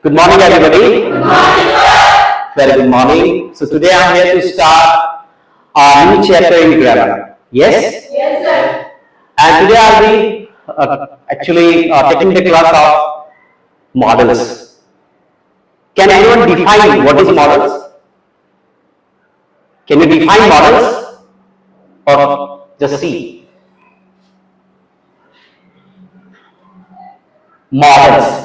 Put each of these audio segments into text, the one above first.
Good morning, everybody. Good morning. Very good morning. So today I am here to start our new chapter in grammar. Yes? Yes, sir. And today I will be taking the class of models. Can anyone define what is models? Can you define models? Or just see? Models.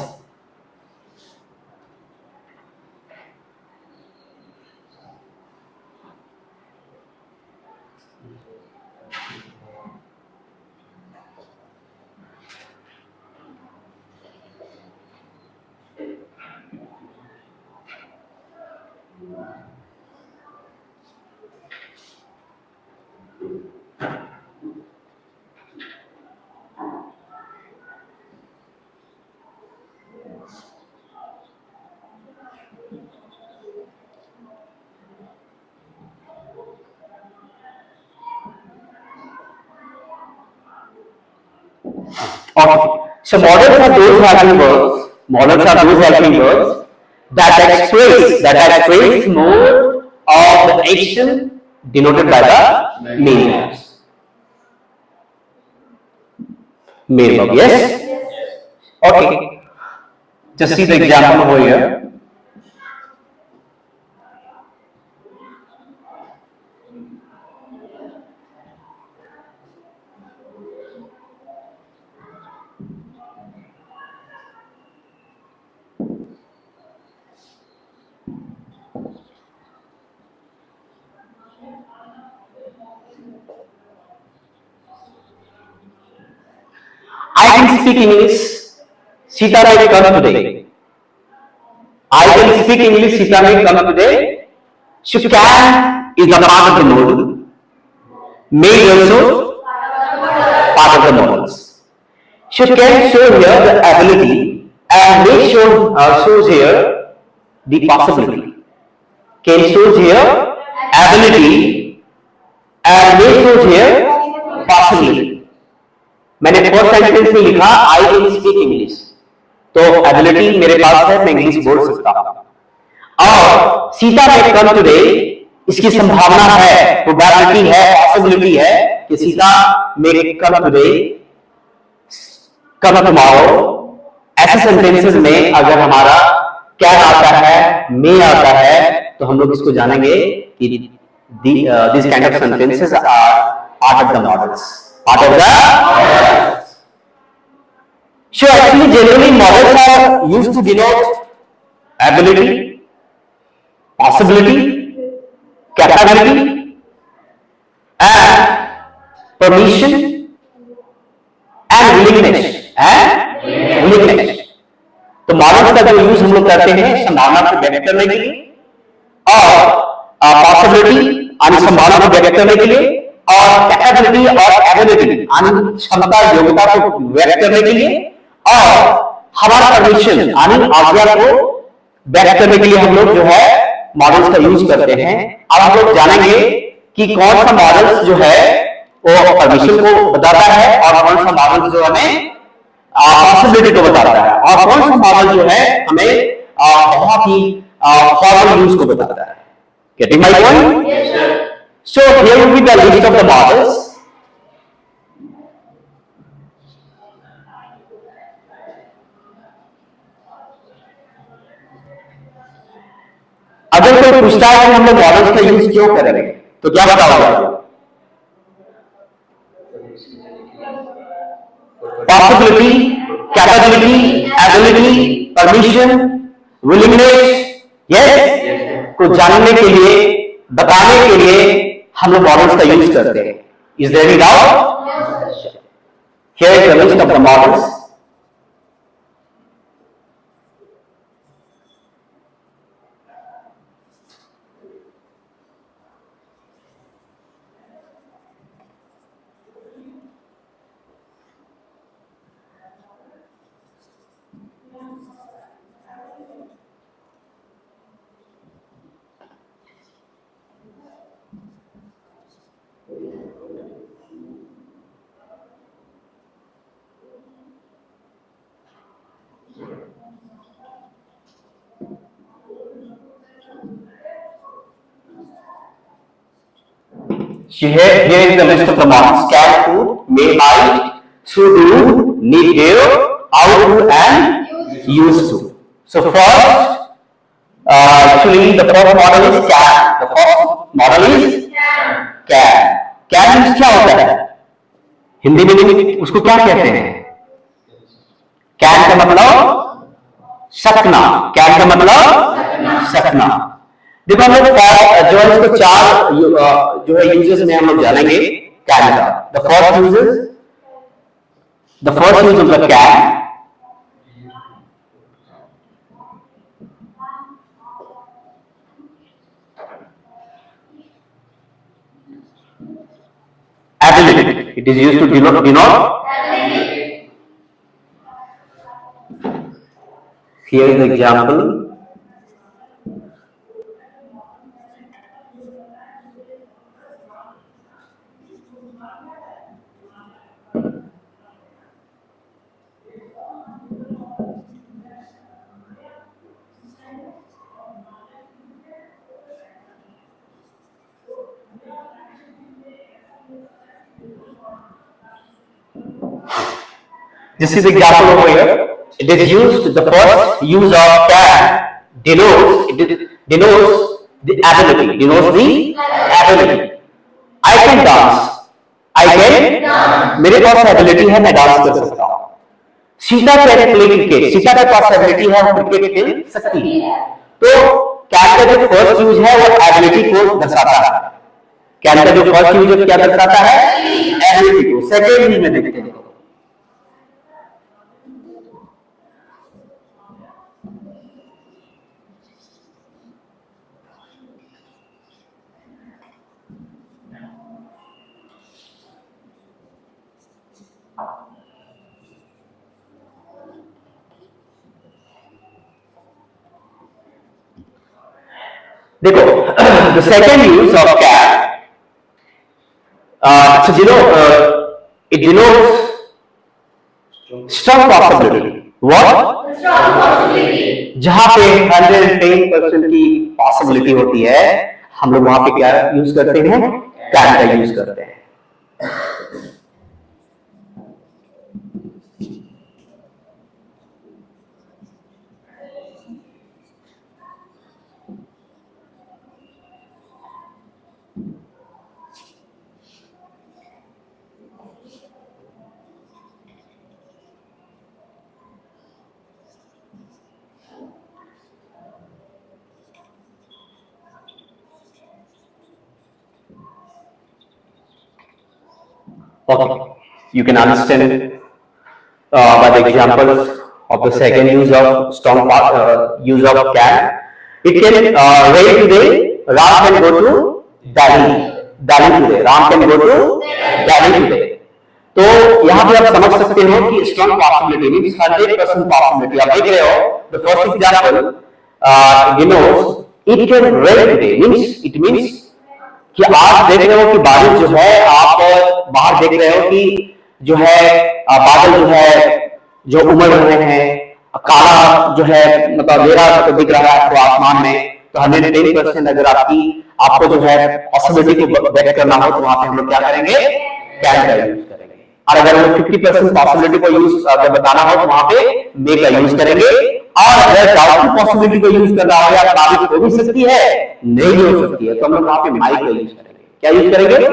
Okay. So models are those helping verbs. Models are those helping verbs that express more of the action denoted by the main verbs. Main verb. Yes. Okay. Just see the example over here. I can speak English. Sita may come today. I can speak English. Sita may come today. So can is a part of the modal. May is also part of the modals. So can show here the ability and may shows here the possibility. Can shows here ability and may shows here possibility. मैंने first sentence में लिखा I can speak English, तो ability मेरे पास है, मैं English बोल सकता हूं। और सीता में कम टुडे, इसकी संभावना है, प्रोबेबिलिटी है, पॉसिबिलिटी है कि सीता मेरे कम टुडे, कम टुमारो। ऐसे सेंटेंसेस में अगर हमारा कैन आता है, मे आता है, तो हम लोग इसको जानेंगे कि this kind of sentences are part of the models. Part of the so actually generally models are used to denote ability, possibility, capability, and permission and willingness. तो मॉडल्स का जो यूज हम लोग करते हैं संभावना को व्यक्त करने के लिए और पॉसिबिलिटी यानी संभावना को व्यक्त करने के लिए और कैपेबिलिटी और एबिलिटी यानी क्षमता योग्यता को व्यक्त करने के लिए और हमारा परमिशन यानी आज्ञा को व्यक्त करने के लिए हम लोग जो है मॉडल्स का यूज करते हैं। अब हम लोग जानेंगे कि कौन सा मॉडल्स जो है वो परमिशन को बताता है और कौन सा मॉडल जो हमें पॉसिबिलिटी को बताता है और कौन सा मॉडल जो है हमें बहुत ही फॉर्मल यूज को बताता है। Getting my point? Yes sir. So here will be the list of the models. अगर कोई पूछता है कि हम लोग मॉडल्स का यूज क्यों करेंगे तो क्या बताओगे? Possibility, capability, ability, permission, willingness, yes, को जानने के लिए, बताने के लिए हम लोग मॉडल्स का यूज करते हैं। Is there any doubt? Here is the list of the models. Here is the list of the models: can, could, may, might, should, do, need, dare, ought to, and used to. So first, actually the first model is can. The first model is can. Can means क्या होता है? हिंदी में उसको क्या कहते हैं? Can का मतलब सकना। कैन का मतलब सकना। देखो हम लोग जो है इसको चार जो है यूजेस में हम लोग जानेंगे कैन का। The first use of the can, ability. It is used to denote ability. Here is the example. This is the example over here. It is used, the first use of can denotes the ability, I can dance, मेरे पास ability है, मैं dance कर सकता हूँ। Sita can play cricket, Sita के पास ability है, वो cricket खेल सकती है। तो कैन का जो फर्स्ट यूज है वो एबिलिटी को दर्शाता है। कैन का जो फर्स्ट यूज क्या दर्शाता है? एबिलिटी को। सेकेंड यूज में देखते हैं, देखो the second use of can, it denotes strong possibility. What? Strong possibility. जहां पे 110% की पॉसिबिलिटी होती है, हम लोग वहां पे क्या यूज करते हैं? कैन का यूज करते हैं। Okay, you can understand by the examples of the second use of strong use of can. It can rain today. Ram can go to Delhi today. Ram can go to Delhi today. तो यहाँ पे आप समझ सकते हो कि strong possibility means 100% possibility. आप देख रहे हो the first example it can rain today means it means कि आप देख रहे हो कि बारिश जो है, आप बाहर देख रहे हो कि जो है बादल जो है जो उमड़ रहे हैं, काला जो है मतलब अंधेरा दिख रहा है तो आसमान में, तो 110% अगर आपको जो है पॉसिबिलिटी को बेट करना हो तो वहां पे हम लोग क्या करेंगे? कैन का यूज करेंगे। और अगर हमें 50% पॉसिबिलिटी को यूज अगर बताना हो तो वहां पे मे का यूज करेंगे। और अगर डाउटफुल पॉसिबिलिटी को यूज करना हो या साबित हो भी सकती है, नहीं भी हो सकती है, तो हम लोग वहां पे माइक का यूज करेंगे। क्या यूज करेंगे?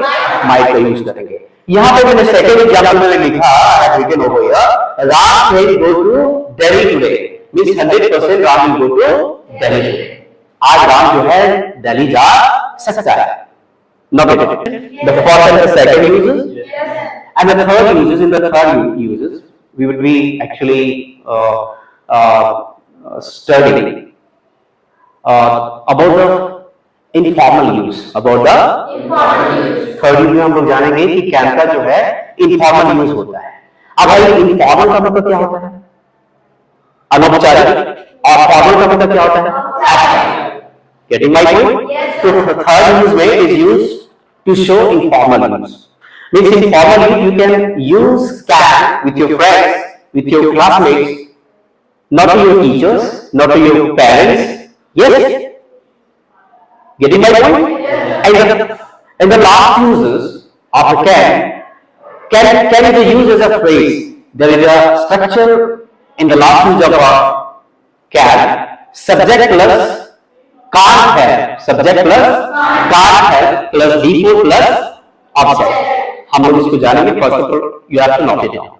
माइक का यूज करेंगे। यहाँ पे मैंने सेकंड एग्जांपल में लिखा रिटन हो गया Ram will go to Delhi today means 100% Ram will go to Delhi today. आज राम जो है दिल्ली जा सकता है। Not it. The first and the second uses, and the third uses. In the third uses, we would be actually studying about the informal use. About the informal use. Third use में हम लोग जानेंगे कि can का जो है informal use होता है। अब भाई इनफॉर्मल का मतलब क्या होता है? अनौपचारिक। और फॉर्मल का मतलब क्या होता है? Getting my point? Yes. So the third use way is used to show informal use. Means informally you can use can with your friends, with your classmates, not to your teachers, not to your parents. Yes. Getting my point? Yes. In the last uses of a can is used as a phrase. There is a structure in the last use of a can. Subject plus can't have. Subject plus can't have plus default plus object. हम लोग इसको जानेंगे. First of all, you have to note it down.